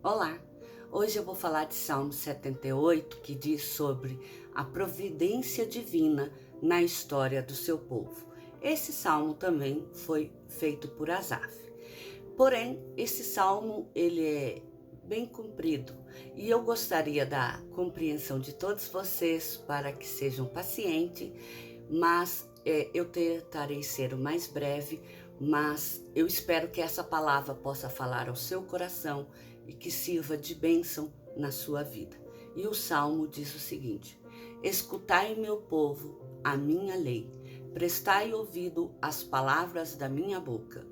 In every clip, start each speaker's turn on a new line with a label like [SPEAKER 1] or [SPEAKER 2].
[SPEAKER 1] Olá! Hoje eu vou falar de Salmo 78, que diz sobre a providência divina na história do seu povo. Esse salmo também foi feito por Asaf. Porém, esse salmo ele é bem comprido e eu gostaria da compreensão de todos vocês para que sejam pacientes, mas eu tentarei ser o mais breve, mas eu espero que essa palavra possa falar ao seu coração e que sirva de bênção na sua vida. E o salmo diz o seguinte: escutai, meu povo, a minha lei, prestai ouvido às palavras da minha boca.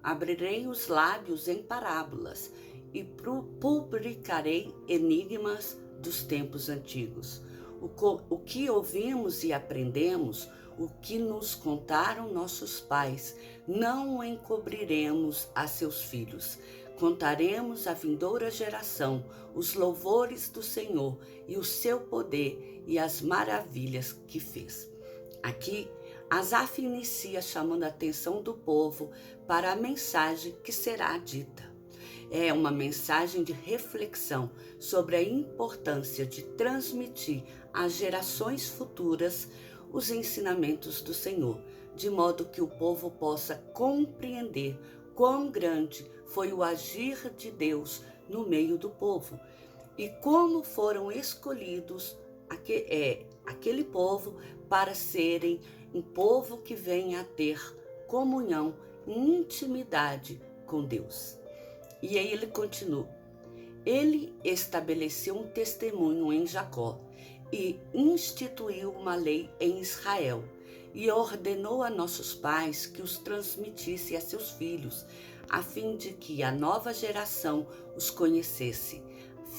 [SPEAKER 1] Abrirei os lábios em parábolas e publicarei enigmas dos tempos antigos. O que ouvimos e aprendemos, o que nos contaram nossos pais, não o encobriremos a seus filhos. Contaremos à vindoura geração os louvores do Senhor e o seu poder e as maravilhas que fez. Aqui, Asaf inicia chamando a atenção do povo para a mensagem que será dita. É uma mensagem de reflexão sobre a importância de transmitir às gerações futuras os ensinamentos do Senhor, de modo que o povo possa compreender quão grande foi o agir de Deus no meio do povo e como foram escolhidos aquele povo para serem um povo que venha a ter comunhão e intimidade com Deus. E aí ele continua: ele estabeleceu um testemunho em Jacó e instituiu uma lei em Israel e ordenou a nossos pais que os transmitisse a seus filhos, a fim de que a nova geração os conhecesse.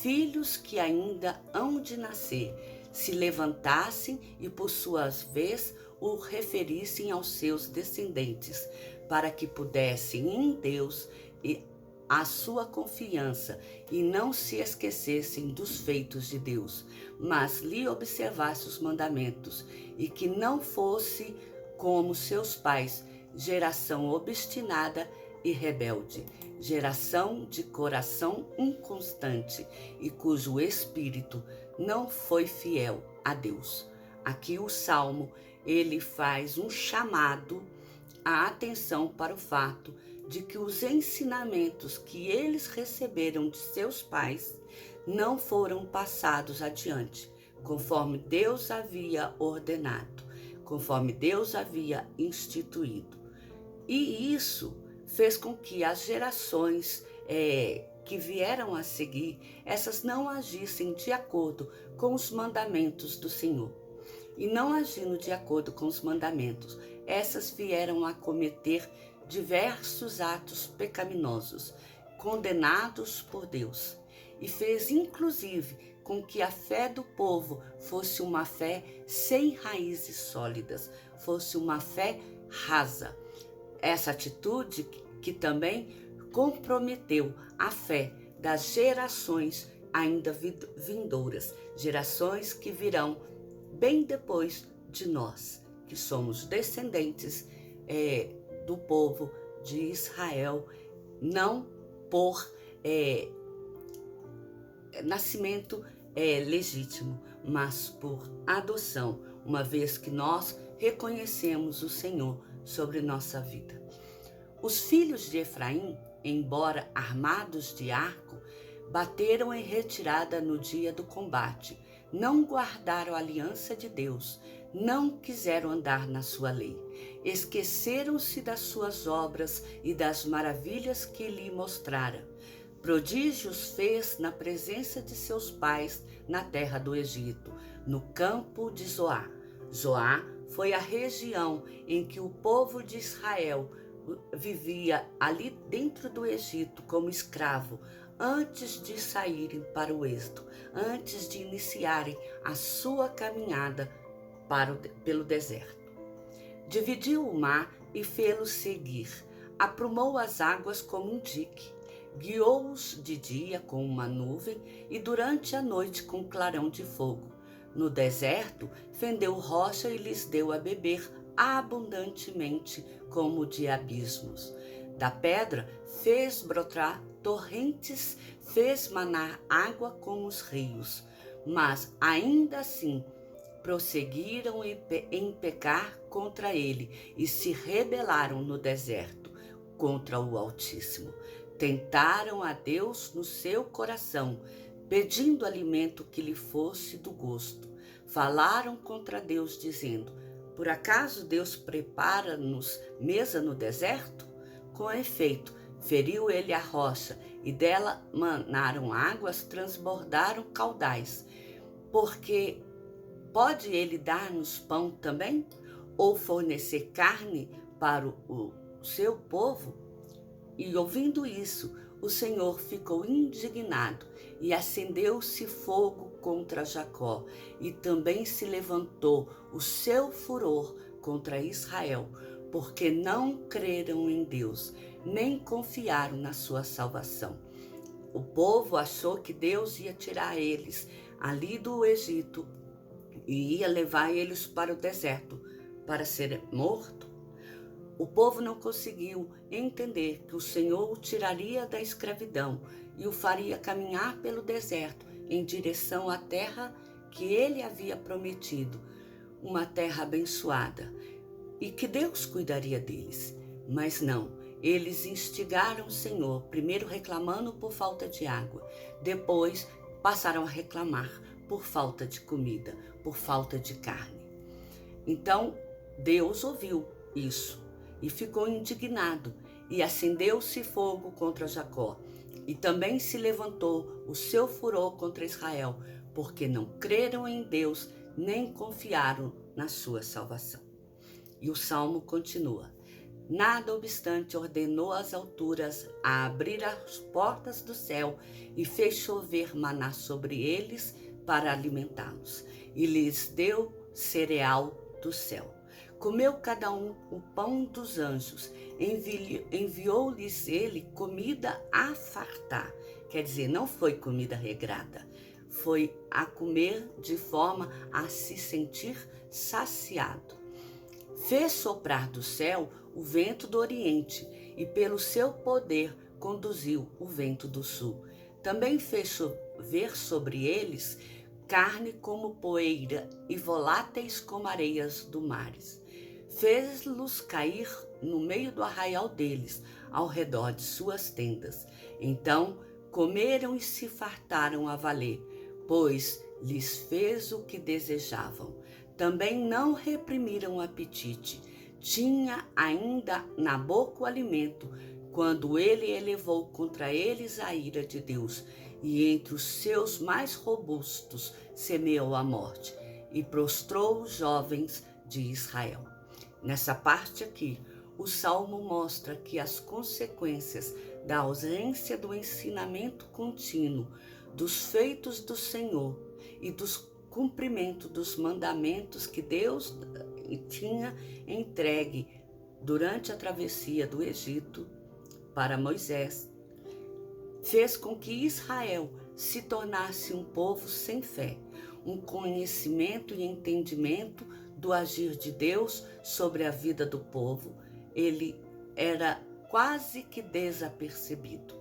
[SPEAKER 1] Filhos que ainda hão de nascer, se levantassem e por sua vez o referissem aos seus descendentes, para que pudessem em Deus e a sua confiança e não se esquecessem dos feitos de Deus, mas lhe observasse os mandamentos e que não fosse como seus pais, geração obstinada e rebelde, geração de coração inconstante e cujo espírito não foi fiel a Deus. Aqui o Salmo, ele faz um chamado à atenção para o fato de que os ensinamentos que eles receberam de seus pais não foram passados adiante, conforme Deus havia ordenado, conforme Deus havia instituído. E isso fez com que as gerações que vieram a seguir, essas não agissem de acordo com os mandamentos do Senhor. E não agindo de acordo com os mandamentos, essas vieram a cometer diversos atos pecaminosos, condenados por Deus. E fez inclusive com que a fé do povo fosse uma fé sem raízes sólidas, fosse uma fé rasa. Essa atitude que também comprometeu a fé das gerações ainda vindouras, gerações que virão bem depois de nós, que somos descendentes do povo de Israel, não por nascimento legítimo, mas por adoção, uma vez que nós reconhecemos o Senhor sobre nossa vida. Os filhos de Efraim, embora armados de arco, bateram em retirada no dia do combate, não guardaram a aliança de Deus, não quiseram andar na sua lei, esqueceram-se das suas obras e das maravilhas que lhe mostrara. Prodígios fez na presença de seus pais na terra do Egito, no campo de Zoá. Zoá foi a região em que o povo de Israel vivia ali dentro do Egito como escravo, antes de saírem para o êxodo, antes de iniciarem a sua caminhada pelo deserto. Dividiu o mar e fê-lo seguir, aprumou as águas como um dique, guiou-os de dia com uma nuvem e durante a noite com clarão de fogo. No deserto, fendeu rocha e lhes deu a beber abundantemente como de abismos. Da pedra fez brotar torrentes, fez manar água com os rios, mas ainda assim prosseguiram em pecar contra ele e se rebelaram no deserto contra o Altíssimo. Tentaram a Deus no seu coração, pedindo alimento que lhe fosse do gosto. Falaram contra Deus, dizendo: por acaso Deus prepara-nos mesa no deserto? Com efeito, feriu ele a rocha, e dela manaram águas, transbordaram caudais. Porque pode ele dar-nos pão também? Ou fornecer carne para o seu povo? E ouvindo isso, o Senhor ficou indignado, e acendeu-se fogo contra Jacó, e também se levantou o seu furor contra Israel, porque não creram em Deus, nem confiaram na sua salvação. O povo achou que Deus ia tirar eles ali do Egito e ia levar eles para o deserto para ser morto. O povo não conseguiu entender que o Senhor o tiraria da escravidão e o faria caminhar pelo deserto em direção à terra que ele havia prometido, uma terra abençoada, e que Deus cuidaria deles. Mas não, eles instigaram o Senhor, primeiro reclamando por falta de água, depois passaram a reclamar por falta de comida, por falta de carne. Então Deus ouviu isso e ficou indignado, e acendeu-se fogo contra Jacó, e também se levantou o seu furor contra Israel, porque não creram em Deus, nem confiaram na sua salvação. E o salmo continua: nada obstante, ordenou às alturas a abrir as portas do céu, e fez chover maná sobre eles para alimentá-los, e lhes deu cereal do céu. Comeu cada um o pão dos anjos, enviou-lhes ele comida a fartar. Quer dizer, não foi comida regrada, foi a comer de forma a se sentir saciado. Fez soprar do céu o vento do oriente, e pelo seu poder conduziu o vento do sul. Também fez chover sobre eles carne como poeira e voláteis como areias do mares. Fez-los cair no meio do arraial deles, ao redor de suas tendas. Então comeram e se fartaram a valer, pois lhes fez o que desejavam. Também não reprimiram o apetite. Tinha ainda na boca o alimento, quando ele elevou contra eles a ira de Deus, e entre os seus mais robustos semeou a morte, e prostrou os jovens de Israel. Nessa parte aqui, o Salmo mostra que as consequências da ausência do ensinamento contínuo, dos feitos do Senhor e dos cumprimento dos mandamentos que Deus tinha entregue durante a travessia do Egito para Moisés, fez com que Israel se tornasse um povo sem fé, um conhecimento e entendimento do agir de Deus sobre a vida do povo. Ele era quase que desapercebido.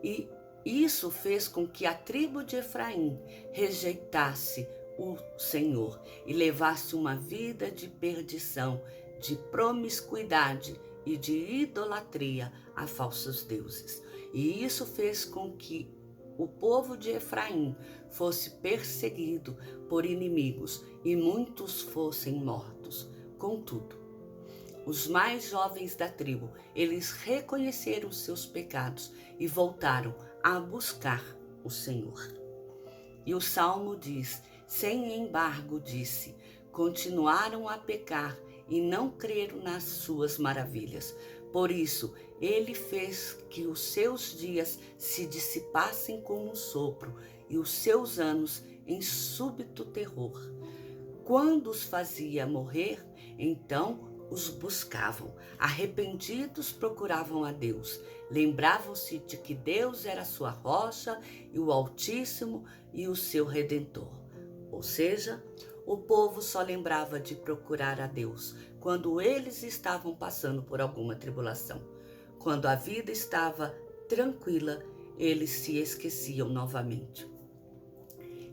[SPEAKER 1] E isso fez com que a tribo de Efraim rejeitasse o Senhor e levasse uma vida de perdição, de promiscuidade e de idolatria a falsos deuses. E isso fez com que o povo de Efraim fosse perseguido por inimigos e muitos fossem mortos. Contudo, os mais jovens da tribo, eles reconheceram seus pecados e voltaram a buscar o Senhor. E o Salmo diz: sem embargo, disse, continuaram a pecar e não creram nas suas maravilhas. Por isso, ele fez que os seus dias se dissipassem como um sopro e os seus anos em súbito terror. Quando os fazia morrer, então os buscavam. Arrependidos procuravam a Deus. Lembravam-se de que Deus era sua rocha e o Altíssimo e o seu Redentor. Ou seja, o povo só lembrava de procurar a Deus quando eles estavam passando por alguma tribulação. Quando a vida estava tranquila, eles se esqueciam novamente.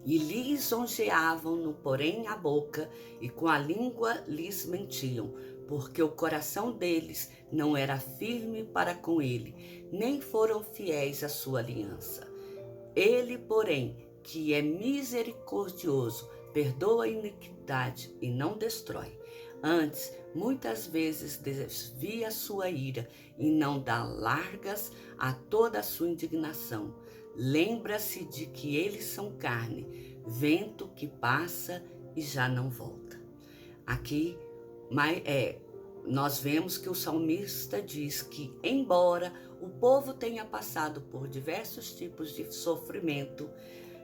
[SPEAKER 1] E lhes lisonjeavam-no, porém, a boca, e com a língua lhes mentiam, porque o coração deles não era firme para com ele, nem foram fiéis à sua aliança. Ele, porém, que é misericordioso, perdoa a iniquidade e não destrói. Antes, muitas vezes desvia a sua ira e não dá largas a toda a sua indignação. Lembra-se de que eles são carne, vento que passa e já não volta. Aqui nós vemos que o salmista diz que, embora o povo tenha passado por diversos tipos de sofrimento,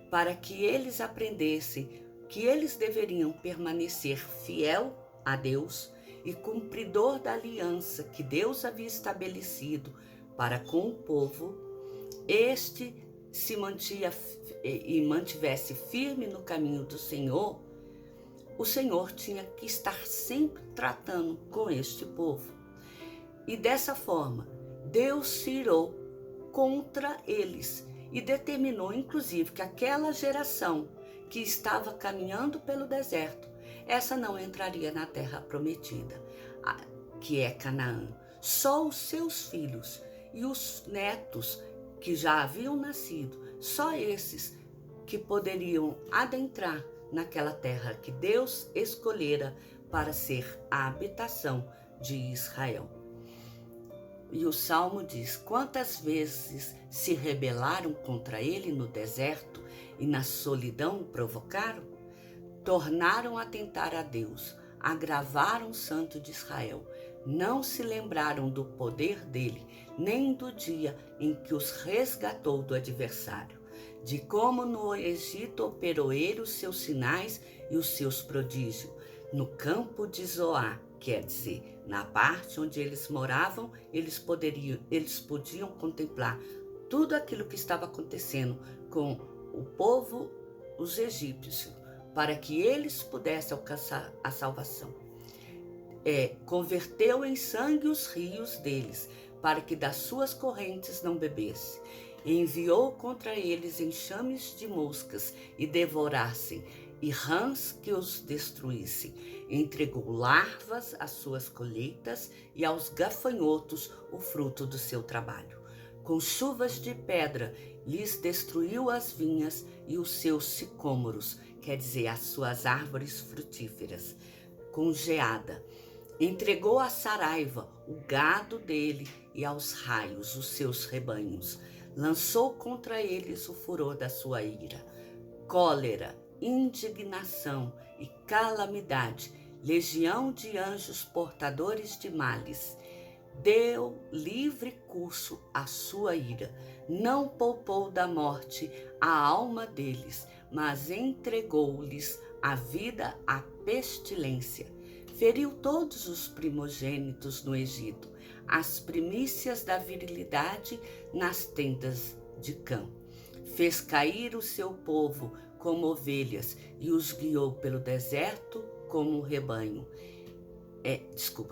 [SPEAKER 1] para que eles aprendessem que eles deveriam permanecer fiel a Deus e cumpridor da aliança que Deus havia estabelecido para com o povo, este se mantivesse firme no caminho do Senhor, o Senhor tinha que estar sempre tratando com este povo. E dessa forma, Deus se irou contra eles e determinou, inclusive, que aquela geração que estava caminhando pelo deserto, essa não entraria na terra prometida, que é Canaã. Só os seus filhos e os netos que já haviam nascido, só esses que poderiam adentrar naquela terra que Deus escolhera para ser a habitação de Israel. E o Salmo diz: quantas vezes se rebelaram contra ele no deserto e na solidão o provocaram? Tornaram a tentar a Deus, agravaram o Santo de Israel. Não se lembraram do poder dele, nem do dia em que os resgatou do adversário, de como no Egito operou ele os seus sinais e os seus prodígios. No campo de Zoar, quer dizer, na parte onde eles moravam, eles podiam contemplar tudo aquilo que estava acontecendo com o povo, os egípcios, para que eles pudessem alcançar a salvação. Converteu em sangue os rios deles, para que das suas correntes não bebesse. Enviou contra eles enxames de moscas e devorassem, e rãs que os destruíssem. Entregou larvas às suas colheitas e aos gafanhotos o fruto do seu trabalho. Com chuvas de pedra lhes destruiu as vinhas e os seus sicômoros, quer dizer, as suas árvores frutíferas. Com geada, entregou à saraiva o gado dele e aos raios os seus rebanhos. Lançou contra eles o furor da sua ira. Cólera, indignação e calamidade, legião de anjos portadores de males. Deu livre curso à sua ira, não poupou da morte a alma deles, mas entregou-lhes a vida à pestilência. Feriu todos os primogênitos no Egito, as primícias da virilidade nas tendas de Cã. Fez cair o seu povo como ovelhas e os guiou pelo deserto como um rebanho.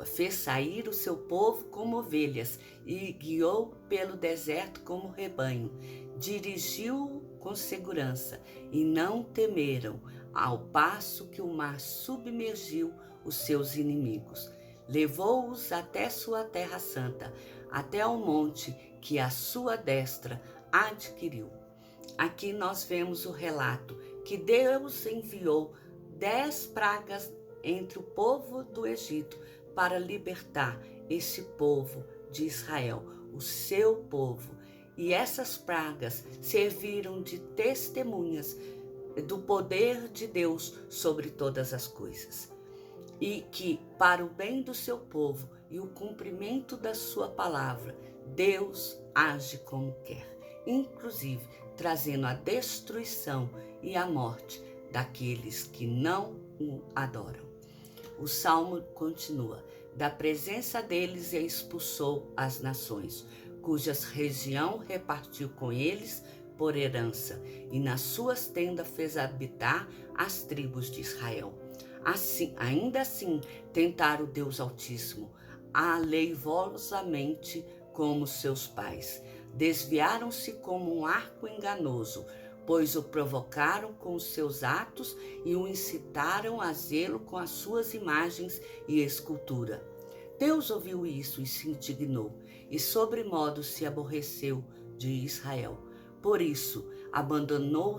[SPEAKER 1] Fez sair o seu povo como ovelhas e guiou pelo deserto como rebanho. Dirigiu-o com segurança e não temeram, ao passo que o mar submergiu os seus inimigos. Levou-os até sua terra santa, até ao monte que a sua destra adquiriu. Aqui nós vemos o relato que Deus enviou 10 pragas entre o povo do Egito para libertar esse povo de Israel, o seu povo. E essas pragas serviram de testemunhas do poder de Deus sobre todas as coisas. E que, para o bem do seu povo e o cumprimento da sua palavra, Deus age como quer, inclusive trazendo a destruição e a morte daqueles que não o adoram. O Salmo continua: da presença deles expulsou as nações, cujas região repartiu com eles por herança, e nas suas tendas fez habitar as tribos de Israel. Ainda assim, tentaram o Deus Altíssimo, aleivosamente como seus pais. Desviaram-se como um arco enganoso, pois o provocaram com os seus atos e o incitaram a zelo com as suas imagens e escultura. Deus ouviu isso e se indignou, e sobremodo se aborreceu de Israel. Por isso, abandonou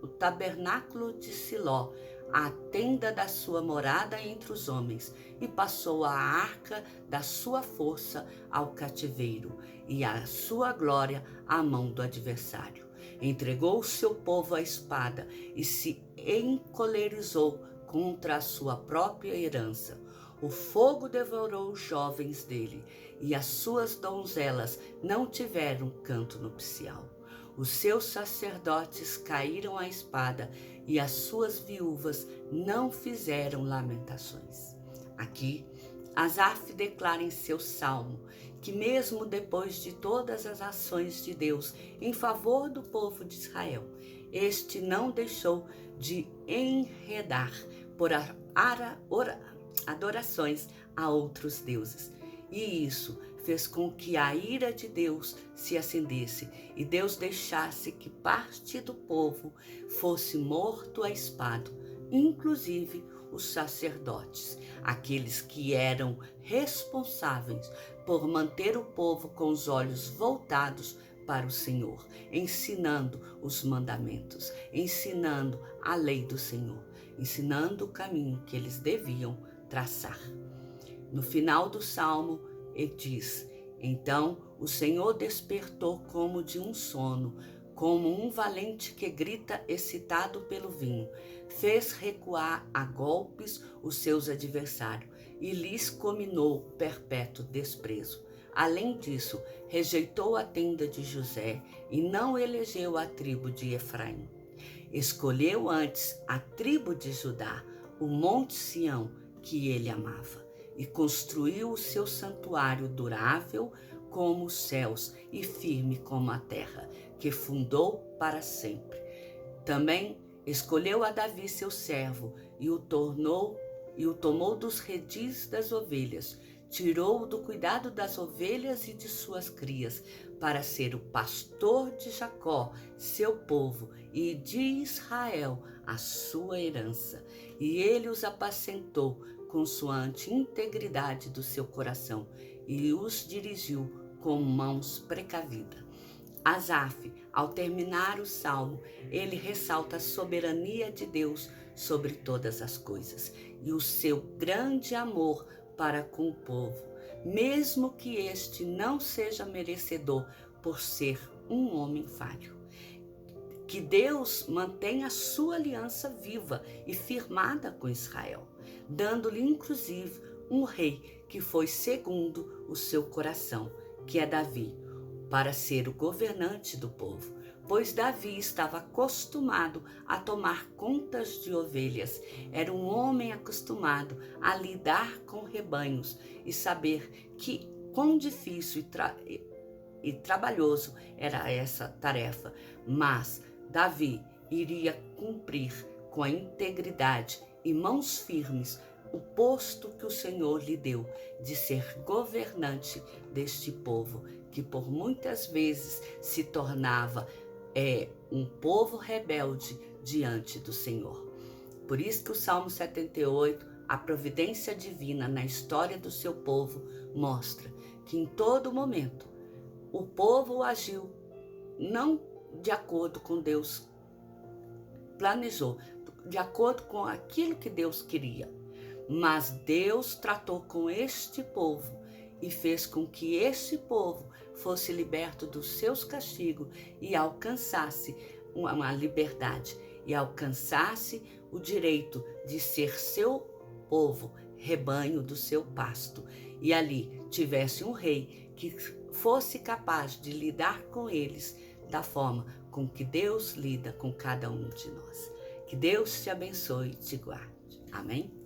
[SPEAKER 1] o tabernáculo de Siló, a tenda da sua morada entre os homens, e passou a arca da sua força ao cativeiro, e a sua glória à mão do adversário. Entregou o seu povo à espada e se encolerizou contra a sua própria herança. O fogo devorou os jovens dele, e as suas donzelas não tiveram canto nupcial. Os seus sacerdotes caíram à espada, e as suas viúvas não fizeram lamentações. Aqui, Asaf declara em seu salmo que mesmo depois de todas as ações de Deus em favor do povo de Israel, este não deixou de enredar por adorações a outros deuses. E isso fez com que a ira de Deus se acendesse e Deus deixasse que parte do povo fosse morto à espada, inclusive os sacerdotes, aqueles que eram responsáveis por manter o povo com os olhos voltados para o Senhor, ensinando os mandamentos, ensinando a lei do Senhor, ensinando o caminho que eles deviam traçar. No final do salmo, ele diz: então o Senhor despertou como de um sono, como um valente que grita excitado pelo vinho. Fez recuar a golpes os seus adversários e lhes comminou perpétuo desprezo. Além disso, rejeitou a tenda de José e não elegeu a tribo de Efraim. Escolheu antes a tribo de Judá, o monte Sião, que ele amava, e construiu o seu santuário durável como os céus e firme como a terra, que fundou para sempre. Também escolheu a Davi seu servo e o tomou dos redis das ovelhas, tirou-o do cuidado das ovelhas e de suas crias, para ser o pastor de Jacó, seu povo, e de Israel, a sua herança. E ele os apacentou consoante integridade do seu coração, e os dirigiu com mãos precavidas. Asaf, ao terminar o salmo, ele ressalta a soberania de Deus sobre todas as coisas e o seu grande amor para com o povo, mesmo que este não seja merecedor por ser um homem falho. Que Deus mantenha a sua aliança viva e firmada com Israel, dando-lhe inclusive um rei que foi segundo o seu coração, que é Davi, para ser o governante do povo, pois Davi estava acostumado a tomar contas de ovelhas. Era um homem acostumado a lidar com rebanhos e saber que quão difícil e trabalhoso era essa tarefa, mas Davi iria cumprir com a integridade e mãos firmes o posto que o Senhor lhe deu de ser governante deste povo, que por muitas vezes se tornava um povo rebelde diante do Senhor. Por isso que o Salmo 78, a providência divina na história do seu povo, mostra que em todo momento o povo agiu não de acordo com Deus planejou, de acordo com aquilo que Deus queria. Mas Deus tratou com este povo e fez com que este povo fosse liberto dos seus castigos e alcançasse uma liberdade e alcançasse o direito de ser seu povo, rebanho do seu pasto. E ali tivesse um rei que fosse capaz de lidar com eles da forma com que Deus lida com cada um de nós. Que Deus te abençoe e te guarde. Amém?